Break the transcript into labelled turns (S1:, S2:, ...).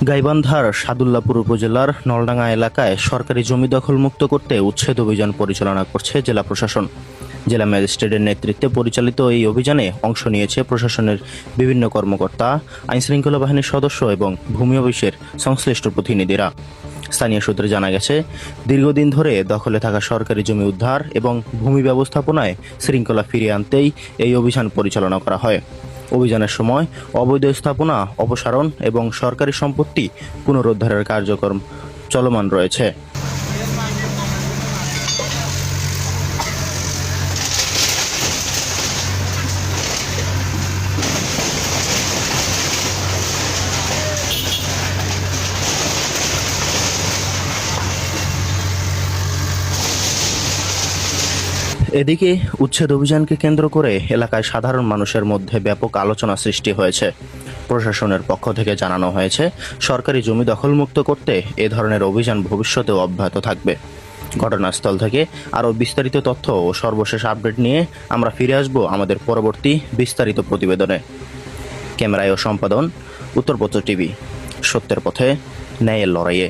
S1: গাইবান্ধার সাদুল্লাপুর উপজেলার নলডাঙ্গা এলাকায় সরকারি জমি দখলমুক্ত করতে উচ্ছেদ অভিযান পরিচালনা করছে জেলা প্রশাসন। জেলা ম্যাজিস্ট্রেটের নেতৃত্বে পরিচালিত এই অভিযানে অংশ নিয়েছে প্রশাসনের বিভিন্ন কর্মকর্তা, আইনশৃঙ্খলা বাহিনীর সদস্য এবং ভূমি অফিসের সংশ্লিষ্ট প্রতিনিধিরা। স্থানীয় সূত্রে জানা গেছে, দীর্ঘদিন ধরে দখলে থাকা সরকারি জমি উদ্ধার এবং ভূমি ব্যবস্থাপনায় শৃঙ্খলা ফিরিয়ে আনতেই এই অভিযান পরিচালনা করা হয়। অভিযানের সময় অবৈধ স্থাপনা অপসারণ এবং সরকারি সম্পত্তি পুনরুদ্ধারের কার্যক্রম চলমান রয়েছে। এদিকে উচ্ছেদ অভিযানকে কেন্দ্র করে এলাকায় সাধারণ মানুষের মধ্যে ব্যাপক আলোচনা সৃষ্টি হয়েছে। প্রশাসনের পক্ষ থেকে জানানো হয়েছে, সরকারি জমি দখলমুক্ত করতে এ ধরনের অভিযান ভবিষ্যতেও অব্যাহত থাকবে। ঘটনাস্থল থেকে আরও বিস্তারিত তথ্য ও সর্বশেষ আপডেট নিয়ে আমরা ফিরে আসব আমাদের পরবর্তী বিস্তারিত প্রতিবেদনে। ক্যামেরায় ও সম্পাদন উত্তরপত্র টিভি, সত্যের পথে, ন্যায়ের লড়াইয়ে।